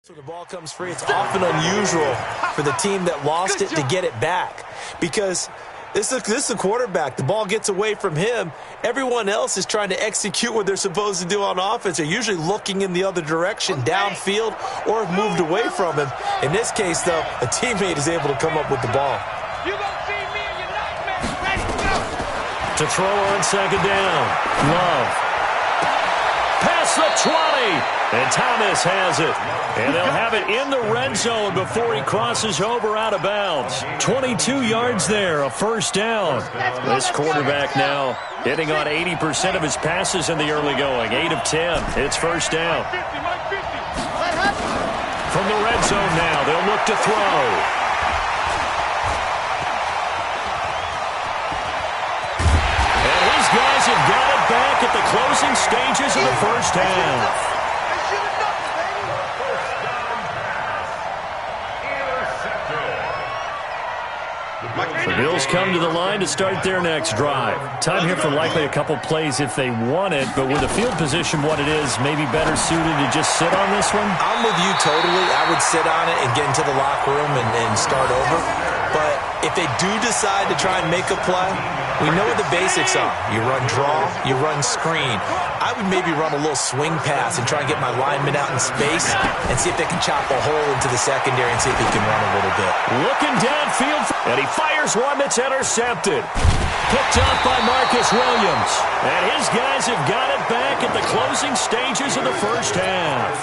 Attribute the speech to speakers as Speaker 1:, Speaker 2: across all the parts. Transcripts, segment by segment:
Speaker 1: When the ball comes free, it's often unusual for the team that lost it to get it back because this is a quarterback. The ball gets away from him. Everyone else is trying to execute what they're supposed to do on offense. They're usually looking in the other direction, downfield, or have moved away from him. In this case, though, a teammate is able to come up with the ball.
Speaker 2: To throw on second down. Love. Past the 20. And Thomas has it. And they'll have it in the red zone before he crosses over out of bounds. 22 yards there, a first down. This quarterback now hitting on 80% of his passes in the early going. 8 of 10. It's first down. From the red zone now, they'll look to throw. And his guys have got it back at the closing stages of the first half. The Bills come to the line to start their next drive. Time here for likely a couple plays if they want it, but with the field position what it is, maybe better suited to just sit on this one?
Speaker 1: I'm with you totally. I would sit on it and get into the locker room and start over. But if they do decide to try and make a play, we know what the basics are. You run draw, you run screen. I would maybe run a little swing pass and try and get my lineman out in space and see if they can chop a hole into the secondary and see if he can run a little bit.
Speaker 2: Looking downfield, and he fires one that's intercepted. Picked off by Marcus Williams. And his guys have got it back at the closing stages of the first half.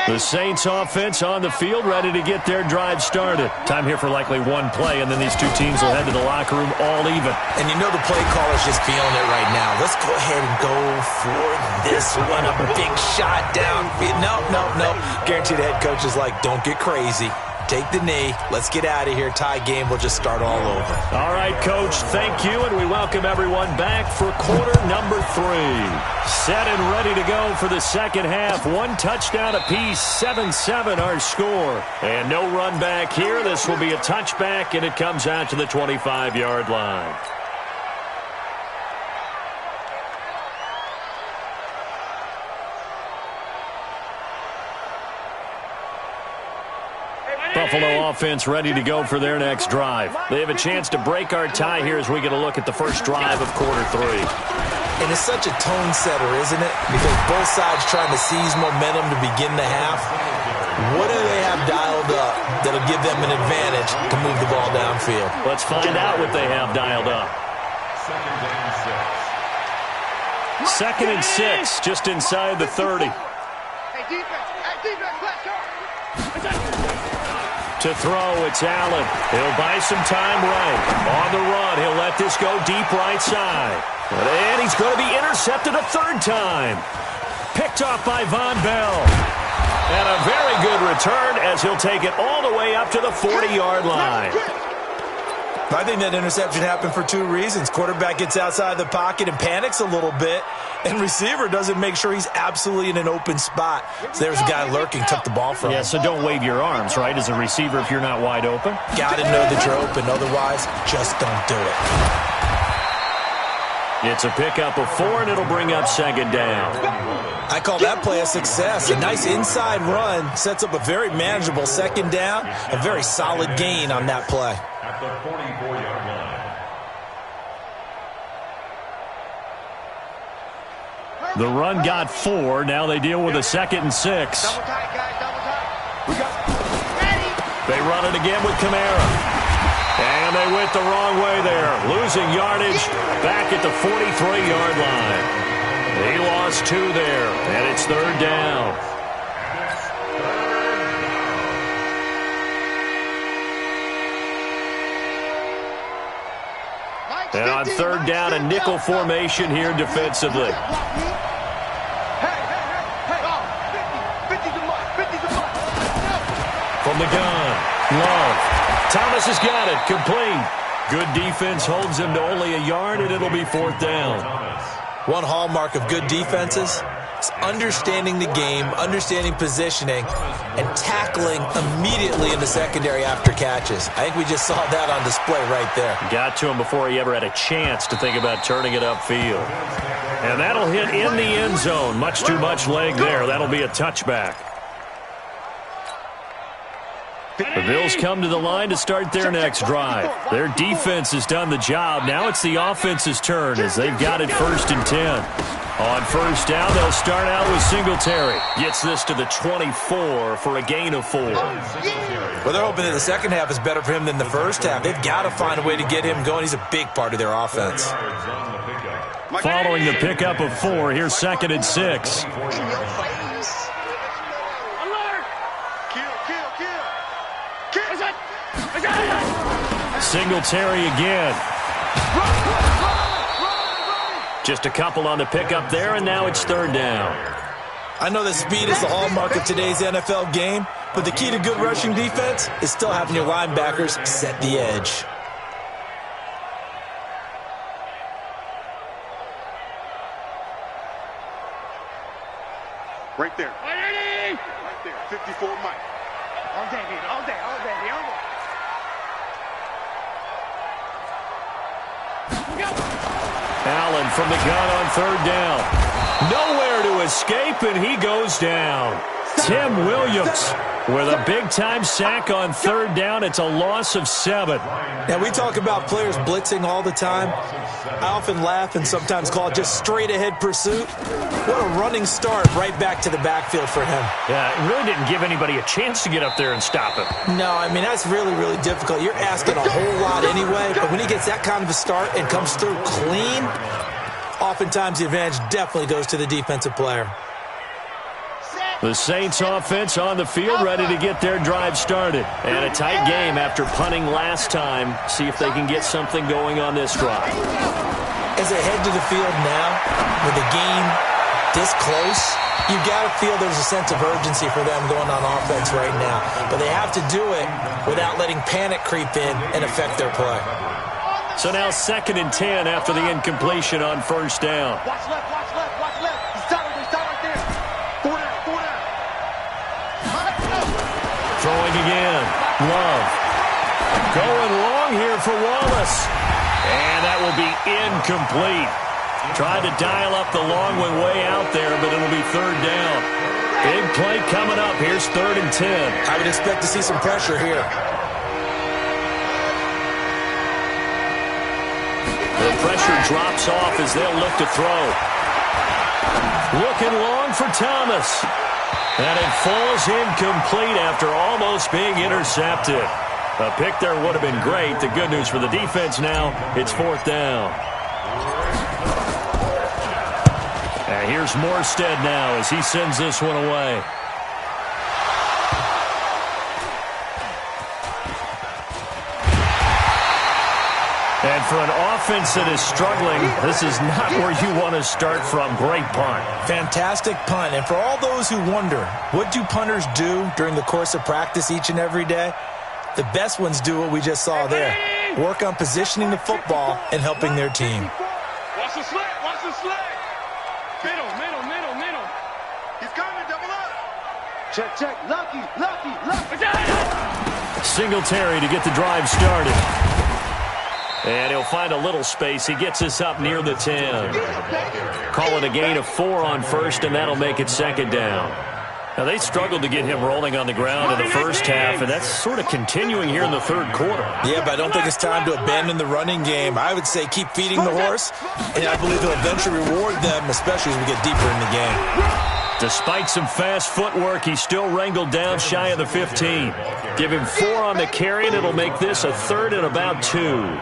Speaker 2: The Saints offense on the field, ready to get their drive started. Time here for likely one play, and then these two teams will head to the locker room all even.
Speaker 1: And you know the play caller's just feeling it right now. Let's go ahead and go for this one. A big shot down. No. Guaranteed the head coach is like, don't get crazy. Take the knee. Let's get out of here. Tie game. We'll just start all over.
Speaker 2: All right, Coach. Thank you, and we welcome everyone back for quarter number 3. Set and ready to go for the second half. One touchdown apiece. 7-7 our score. And no run back here. This will be a touchback, and it comes out to the 25-yard line. Buffalo offense ready to go for their next drive. They have a chance to break our tie here as we get a look at the first drive of quarter 3.
Speaker 1: And it's such a tone setter, isn't it? Because both sides trying to seize momentum to begin the half. What do they have dialed up that'll give them an advantage to move the ball downfield?
Speaker 2: Let's find out what they have dialed up. Second and 6, just inside the 30. To throw, it's Allen. He'll buy some time right. On the run, he'll let this go deep right side. And he's going to be intercepted a third time. Picked off by Von Bell. And a very good return as he'll take it all the way up to the 40-yard line.
Speaker 1: I think that interception happened for 2 reasons. Quarterback gets outside the pocket and panics a little bit, and receiver doesn't make sure he's absolutely in an open spot. So there's a guy lurking, took the ball from him.
Speaker 2: Yeah, so don't wave your arms, right, as a receiver if you're not wide open.
Speaker 1: Got to know that you're open. Otherwise, just don't do it.
Speaker 2: It's a pickup of 4, and it'll bring up second down.
Speaker 1: I call that play a success. A nice inside run sets up a very manageable second down. A very solid gain on that play.
Speaker 3: At the 44-yard line.
Speaker 2: The run got 4. Now they deal with a second and 6.
Speaker 4: Double tight, guys. Double tight.
Speaker 2: They run it again with Kamara. And they went the wrong way there. Losing yardage back at the 43-yard line. He lost 2 there, and it's third down. And on third down, a nickel formation here defensively. From the gun, Love. Thomas has got it, complete. Good defense holds him to only a yard, and it'll be fourth down.
Speaker 1: One hallmark of good defenses, It's understanding the game, understanding positioning, and tackling immediately in the secondary after catches. I think we just saw that on display right there.
Speaker 2: Got to him before he ever had a chance to think about turning it upfield. And that'll hit in the end zone. Much too much leg there. That'll be a touchback. The Bills come to the line to start their next drive. Their defense has done the job. Now it's the offense's turn as they've got it 1st and 10. On 1st down, they'll start out with Singletary. Gets this to the 24 for a gain of 4.
Speaker 1: Well, they're hoping that the second half is better for him than the first half. They've got to find a way to get him going. He's a big part of their offense.
Speaker 2: Following the pickup of 4, here's 2nd and 6. Singletary again. Just a couple on the pickup there, and now it's 3rd down.
Speaker 1: I know that speed is the hallmark of today's NFL game, but the key to good rushing defense is still having your linebackers set the edge.
Speaker 3: Right there. Right there. 54 Mike. All day, all day, all day, all day.
Speaker 2: Allen from the gun on 3rd down. Nowhere to escape, and he goes down. Tim Williams with a big-time sack on 3rd down. It's a loss of 7.
Speaker 1: Now, we talk about players blitzing all the time. I often laugh and sometimes call it just straight-ahead pursuit. What a running start right back to the backfield for him.
Speaker 2: Yeah, it really didn't give anybody a chance to get up there and stop him.
Speaker 1: No, I mean, that's really, really difficult. You're asking a whole lot anyway, but when he gets that kind of a start and comes through clean, oftentimes the advantage definitely goes to the defensive player.
Speaker 2: The Saints offense on the field, ready to get their drive started. And a tight game after punting last time. See if they can get something going on this drive.
Speaker 1: As they head to the field now, with the game this close, you've got to feel there's a sense of urgency for them going on offense right now. But they have to do it without letting panic creep in and affect their play.
Speaker 2: So now 2nd and 10 after the incompletion on 1st down.
Speaker 3: Watch left, watch left, watch left. He's tied right there. 4 down, 4 down.
Speaker 2: Throwing again. Love. Going long here for Wallace. And that will be incomplete. Tried to dial up the long one way out there, but it'll be 3rd down. Big play coming up. Here's 3rd and 10.
Speaker 1: I would expect to see some pressure here.
Speaker 2: The pressure drops off as they'll look to throw. Looking long for Thomas. And it falls incomplete after almost being intercepted. A pick there would have been great. The good news for the defense now, it's 4th down. And here's Morstead now as he sends this one away. And for an offense that is struggling, this is not where you want to start from. Great punt.
Speaker 1: Fantastic punt. And for all those who wonder, what do punters do during the course of practice each and every day? The best ones do what we just saw there. Work on positioning the football and helping their team.
Speaker 3: Watch the slant, watch the slant. Middle, middle, middle, middle. He's coming, double up. Check, check, lucky, lucky, lucky.
Speaker 2: Singletary to get the drive started. And he'll find a little space. He gets us up near the 10. Call it a gain of 4 on 1st, and that'll make it 2nd down. Now, they struggled to get him rolling on the ground in the first half, and that's sort of continuing here in the 3rd quarter.
Speaker 1: Yeah, but I don't think it's time to abandon the running game. I would say keep feeding the horse, and I believe they'll eventually reward them, especially as we get deeper in the game.
Speaker 2: Despite some fast footwork, he's still wrangled down shy of the 15. Give him 4 on the carry, and it'll make this a 3rd and about 2.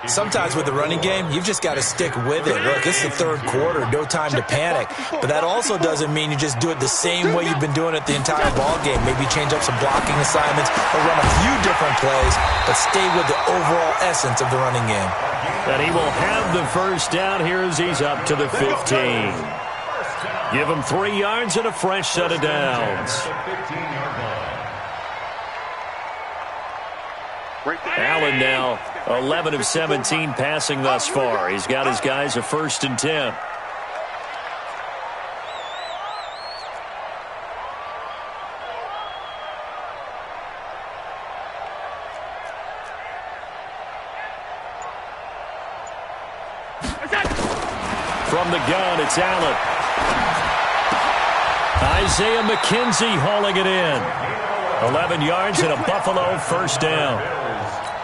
Speaker 1: Sometimes with the running game, you've just got to stick with it. Look, it's the 3rd quarter, no time to panic. But that also doesn't mean you just do it the same way you've been doing it the entire ball game. Maybe change up some blocking assignments or run a few different plays, but stay with the overall essence of the running game.
Speaker 2: And he will have the 1st down here as he's up to the 15. Give him 3 yards and a fresh set of downs. Allen now 11 of 17 passing thus far. He's got his guys a 1st and 10. From the gun, it's Allen. Isaiah McKenzie hauling it in. 11 yards and a Buffalo first down.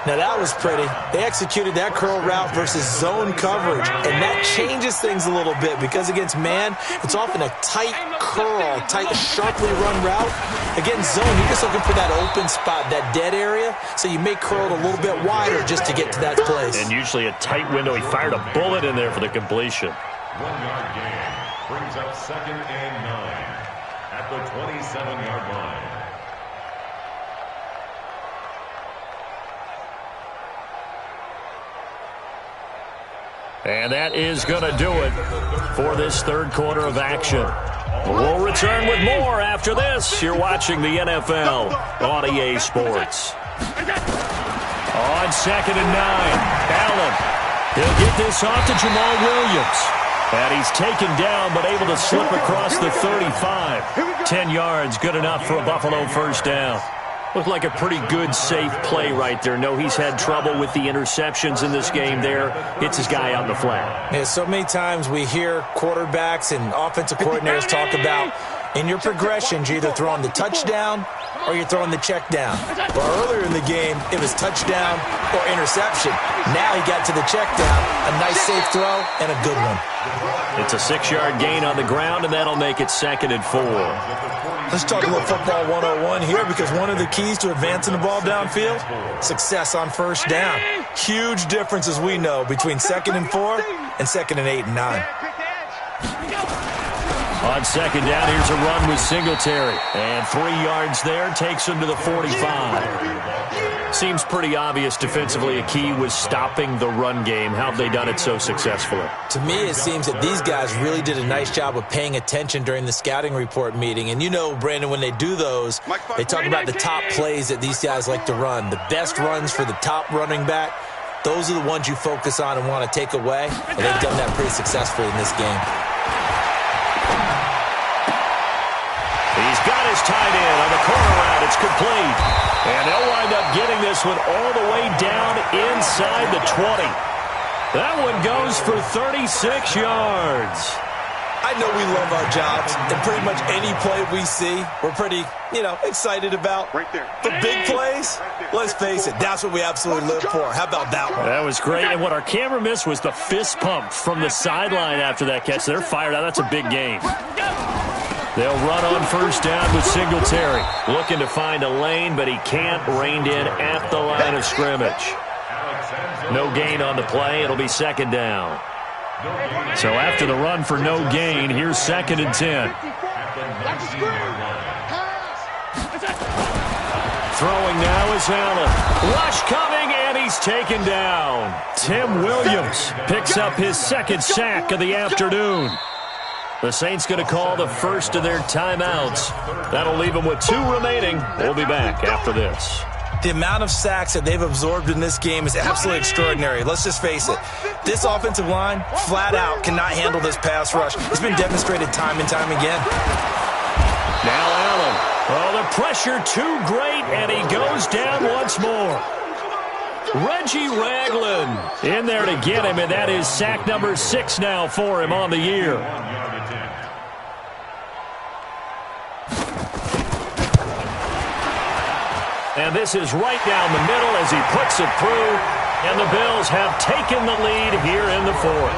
Speaker 1: Now that was pretty. They executed that curl route versus zone coverage, and that changes things a little bit because against man, it's often a tight curl, tight, sharply run route. Against zone, you're just looking for that open spot, that dead area, so you may curl it a little bit wider just to get to that place.
Speaker 2: And usually a tight window. He fired a bullet in there for the completion.
Speaker 4: 1-yard gain brings up 2nd and 9 at the 27-yard line.
Speaker 2: And that is going to do it for this third quarter of action. We'll return with more after this. You're watching the NFL on EA Sports. On 2nd and 9, Allen. He'll get this off to Jamal Williams. And he's taken down but able to slip across the 35. 10 yards, good enough for a Buffalo first down. Looked like a pretty good, safe play right there. No, he's had trouble with the interceptions in this game there. Hits his guy out in the flat.
Speaker 1: Yeah, so many times we hear quarterbacks and offensive coordinators talk about in your progressions, you're either throwing the touchdown or you're throwing the check down. Well, earlier in the game, it was touchdown or interception. Now he got to the check down, a nice safe throw, and a good one.
Speaker 2: It's a 6-yard gain on the ground, and that'll make it 2nd and 4.
Speaker 1: Let's talk a little football 101 here because one of the keys to advancing the ball downfield, success on first down. Huge difference, as we know, between 2nd and 4 and 2nd and 8 and 9.
Speaker 2: On 2nd down, here's a run with Singletary. And 3 yards there, takes him to the 45. Seems pretty obvious defensively a key was stopping the run game. How have they done it so successfully?
Speaker 1: To me, it seems that these guys really did a nice job of paying attention during the scouting report meeting. And you know, Brandon, when they do those, they talk about the top plays that these guys like to run. The best runs for the top running back, those are the ones you focus on and want to take away. And they've done that pretty successfully in this game.
Speaker 2: He's got his tight end on the corner route. It's complete. And they'll wind up getting this one all the way down inside the 20. That one goes for 36 yards.
Speaker 1: I know we love our jobs, and pretty much any play we see, we're pretty, excited about.
Speaker 3: Right there.
Speaker 1: The big plays, let's face it, that's what we absolutely live for. How about that one?
Speaker 2: That was great. And what our camera missed was the fist pump from the sideline after that catch. They're fired out. That's a big game. They'll run on first down with Singletary. Looking to find a lane, but he can't. Reined in at the line of scrimmage. No gain on the play. It'll be 2nd down. So after the run for no gain, here's 2nd and 10. Throwing now is Allen. Rush coming, and he's taken down. Tim Williams picks up his 2nd sack of the afternoon. The Saints going to call the first of their timeouts. That'll leave them with 2 remaining. We'll be back after this.
Speaker 1: The amount of sacks that they've absorbed in this game is absolutely extraordinary. Let's just face it. This offensive line, flat out, cannot handle this pass rush. It's been demonstrated time and time again.
Speaker 2: Now Allen. Oh, the pressure too great, and he goes down once more. Reggie Ragland in there to get him, and that is sack number 6 now for him on the year. And this is right down the middle as he puts it through. And the Bills have taken the lead here in the 4th.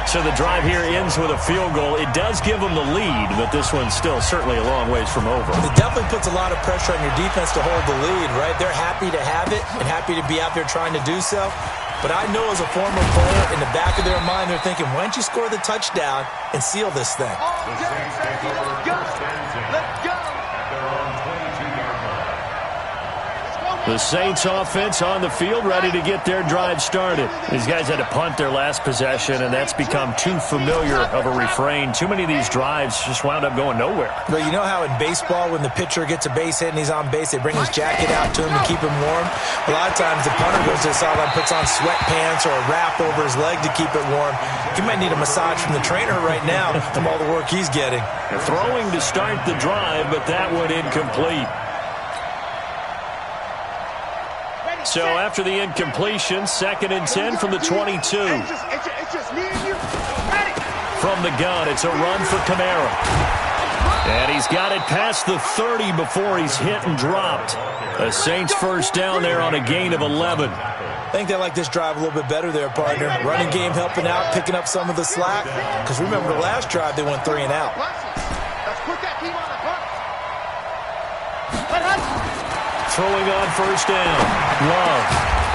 Speaker 2: So the drive here ends with a field goal. It does give them the lead, but this one's still certainly a long ways from over.
Speaker 1: It definitely puts a lot of pressure on your defense to hold the lead, right? They're happy to have it and happy to be out there trying to do so. But I know as a former player, in the back of their mind, they're thinking, why don't you score the touchdown and seal this thing?
Speaker 3: Let's go.
Speaker 2: The Saints offense on the field ready to get their drive started. These guys had to punt their last possession, and that's become too familiar of a refrain. Too many of these drives just wound up going nowhere.
Speaker 1: Well, you know how in baseball when the pitcher gets a base hit and he's on base, they bring his jacket out to him to keep him warm? A lot of times the punter goes to the sideline, puts on sweatpants or a wrap over his leg to keep it warm. He might need a massage from the trainer right now from all the work he's getting.
Speaker 2: Throwing to start the drive, but that one incomplete. So after the incompletion, 2nd and 10 from the 22.
Speaker 3: It's just me and you. Ready.
Speaker 2: From the gun, it's a run for Kamara. And he's got it past the 30 before he's hit and dropped. A Saints first down there on a gain of 11.
Speaker 1: I think they like this drive a little bit better there, partner. Running game helping out, picking up some of the slack. Because remember, the last drive, they went 3 and out.
Speaker 3: Let's put that team on the bus.
Speaker 2: Throwing on first down. Love.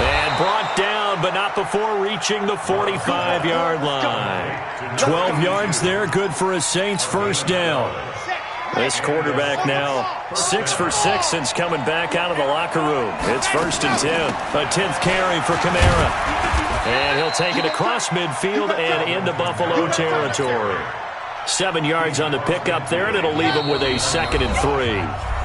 Speaker 2: And brought down, but not before reaching the 45-yard line. 12 yards there, good for a Saints first down. This quarterback now 6 for 6 since coming back out of the locker room. It's 1st and 10. A 10th carry for Kamara. And he'll take it across midfield and into Buffalo territory. 7 yards on the pickup there, and it'll leave him with a 2nd and 3.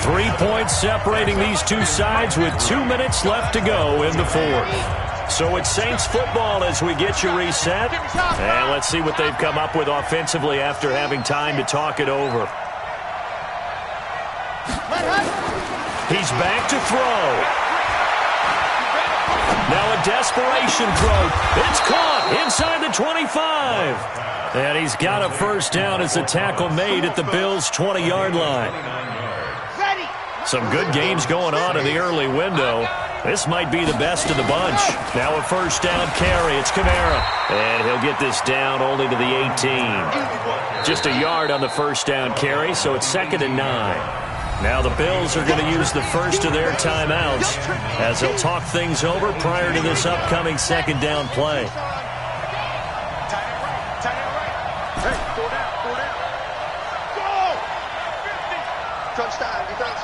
Speaker 2: 3 points separating these two sides with 2 minutes left to go in the 4th. So it's Saints football as we get you reset. And let's see what they've come up with offensively after having time to talk it over. He's back to throw. Now a desperation throw. It's caught inside the 25. And he's got a first down as the tackle made at the Bills' 20-yard line. Some good games going on in the early window. This might be the best of the bunch. Now a first down carry. It's Kamara. And he'll get this down only to the 18. Just a yard on the first down carry, so it's 2nd and 9. Now the Bills are going to use the first of their timeouts as they'll talk things over prior to this upcoming 2nd down play.
Speaker 3: Touchdown, defense.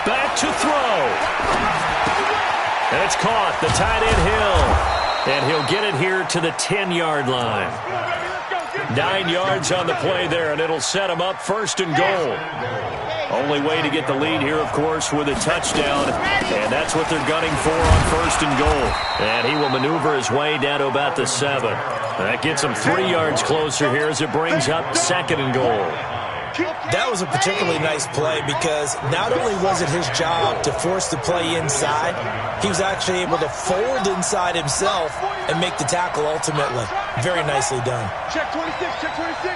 Speaker 2: Back to throw. And it's caught. The tight end Hill. And he'll get it here to the 10-yard line. 9 yards on the play there, and it'll set him up 1st and goal. Only way to get the lead here, of course, with a touchdown. And that's what they're gunning for on 1st and goal. And he will maneuver his way down to about the 7. That gets him 3 yards closer here as it brings up 2nd and goal.
Speaker 1: That was a particularly nice play because not only was it his job to force the play inside, he was actually able to fold inside himself and make the tackle ultimately. Very nicely done.
Speaker 3: Check 26, check 26.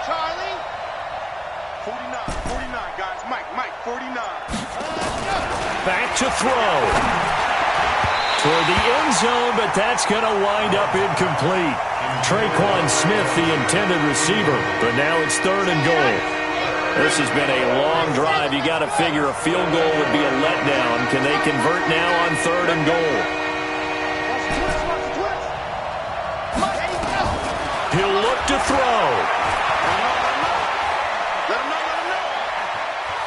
Speaker 3: Charlie. 49, guys. Mike, 49.
Speaker 2: Back to throw. Toward the end zone, but that's going to wind up incomplete. Traquan Smith, the intended receiver, but now it's 3rd and goal. This has been a long drive. You got to figure a field goal would be a letdown. Can they convert now on 3rd and goal? He'll look to throw.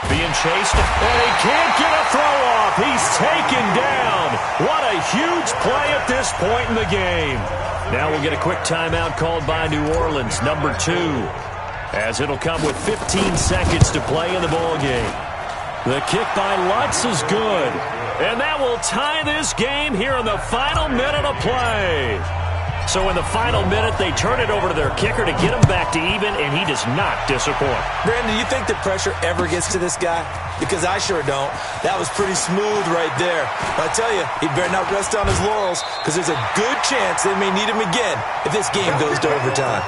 Speaker 2: Being chased, and he can't get a throw off. He's taken down. What a huge play at this point in the game. Now we'll get a quick timeout called by New Orleans, number 2, as it'll come with 15 seconds to play in the ballgame. The kick by Lutz is good, and that will tie this game here in the final minute of play. So in the final minute, they turn it over to their kicker to get him back to even, and he does not disappoint.
Speaker 1: Brandon, you think the pressure ever gets to this guy? Because I sure don't. That was pretty smooth right there. But I tell you, he better not rest on his laurels because there's a good chance they may need him again if this game goes to overtime.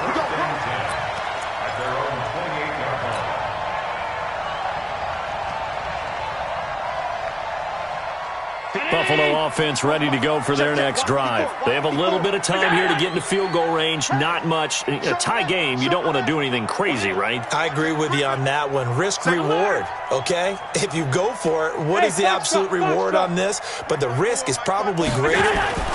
Speaker 2: Buffalo offense ready to go for their next drive. They have a little bit of time here to get into field goal range. Not much. A tie game, you don't want to do anything crazy, right?
Speaker 1: I agree with you on that one. Risk-reward, okay? If you go for it, what is the absolute reward on this? But the risk is probably greater.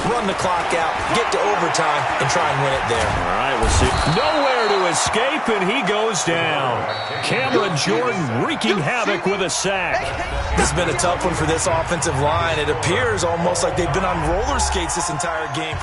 Speaker 1: Run the clock out, get to overtime, and try and win it there.
Speaker 2: All right, we'll see. Nowhere to escape, and he goes down. Cameron Jordan wreaking havoc with a sack.
Speaker 1: This has been a tough one for this offensive line. It appears almost like they've been on roller skates this entire game.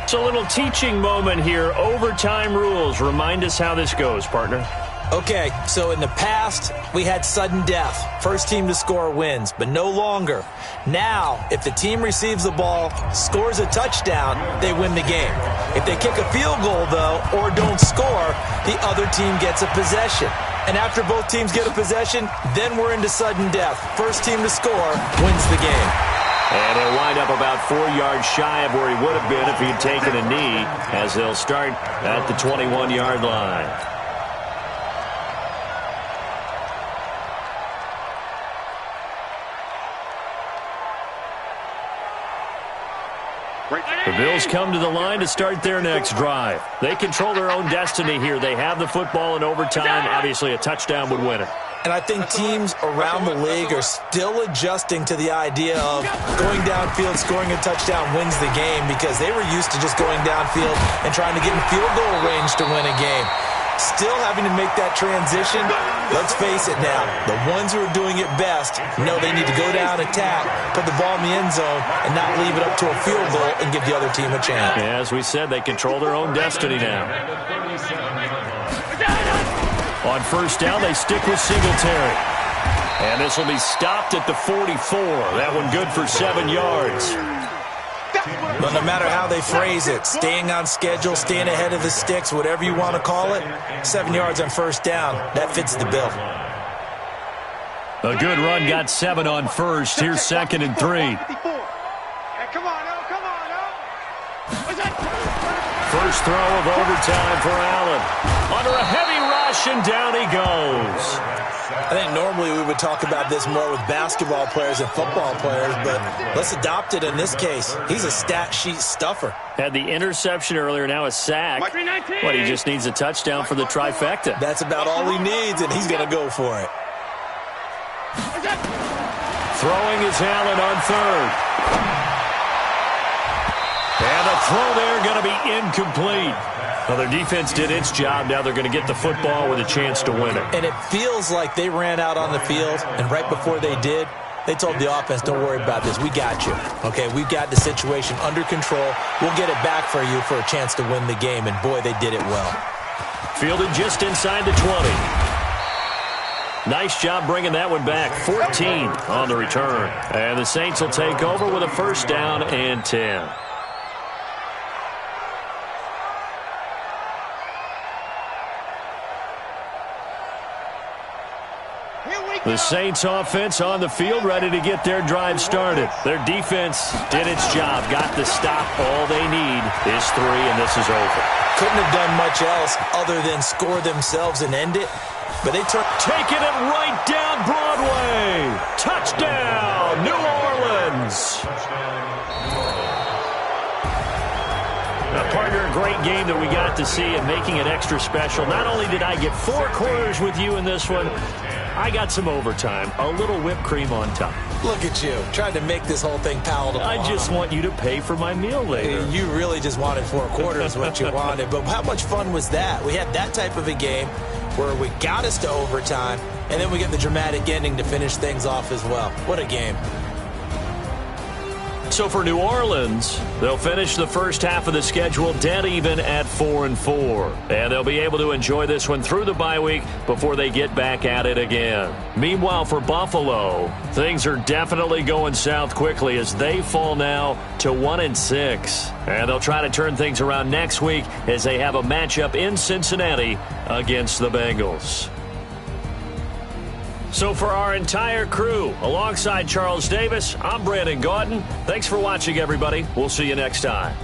Speaker 2: It's a little teaching moment here. Overtime rules. Remind us how this goes, partner.
Speaker 1: Okay, so in the past, we had sudden death. First team to score wins, but no longer. Now, if the team receives the ball, scores a touchdown, they win the game. If they kick a field goal, though, or don't score, the other team gets a possession. And after both teams get a possession, then we're into sudden death. First team to score wins the game.
Speaker 2: And he'll wind up about 4 yards shy of where he would have been if he'd taken a knee, as they'll start at the 21-yard line. The Bills come to the line to start their next drive. They control their own destiny here. They have the football in overtime. Obviously, a touchdown would win it.
Speaker 1: And I think teams around the league are still adjusting to the idea of going downfield, scoring a touchdown wins the game, because they were used to just going downfield and trying to get in field goal range to win a game. Still having to make that transition. Let's face it now, the ones who are doing it best know they need to go down, attack, put the ball in the end zone, and not leave it up to a field goal and give the other team a chance.
Speaker 2: Yeah, as we said, they control their own destiny now. On first down, they stick with Singletary. And this will be stopped at the 44. That one good for 7 yards.
Speaker 1: But no matter how they phrase it, staying on schedule, staying ahead of the sticks, whatever you want to call it, 7 yards on first down, that fits the bill.
Speaker 2: A good run got 7 on first. Here's 2nd and 3. First throw of overtime for Allen. Under a heavy rush, and down he goes.
Speaker 1: I think normally we would talk about this more with basketball players and football players, but let's adopt it in this case. He's a stat sheet stuffer.
Speaker 2: Had the interception earlier, now a sack. But he just needs a touchdown for the trifecta.
Speaker 1: That's about all he needs, and he's going to go for it.
Speaker 2: Throwing is Allen on third. And the throw there going to be incomplete. Well, their defense did its job. Now they're going to get the football with a chance to win it.
Speaker 1: And it feels like they ran out on the field, and right before they did, they told the offense, don't worry about this. We got you. Okay, we've got the situation under control. We'll get it back for you for a chance to win the game. And, boy, they did it well.
Speaker 2: Fielded just inside the 20. Nice job bringing that one back. 14 on the return. And the Saints will take over with a first down and 10. The Saints offense on the field, ready to get their drive started. Their defense did its job, got the stop. All they need is 3, and this is over.
Speaker 1: Couldn't have done much else other than score themselves and end it. But they
Speaker 2: taking it right down Broadway. Touchdown, New Orleans. Now, partner, a great game that we got to see and making it extra special. Not only did I get 4 quarters with you in this one, I got some overtime, a little whipped cream on top.
Speaker 1: Look at you, trying to make this whole thing palatable.
Speaker 2: I just want you to pay for my meal later.
Speaker 1: You really just wanted 4 quarters what you wanted, but how much fun was that? We had that type of a game where we got us to overtime, and then we get the dramatic ending to finish things off as well. What a game.
Speaker 2: So for New Orleans, they'll finish the first half of the schedule dead even at 4-4. And they'll be able to enjoy this one through the bye week before they get back at it again. Meanwhile, for Buffalo, things are definitely going south quickly as they fall now to 1-6. And they'll try to turn things around next week as they have a matchup in Cincinnati against the Bengals. So for our entire crew, alongside Charles Davis, I'm Brandon Gaudin. Thanks for watching, everybody. We'll see you next time.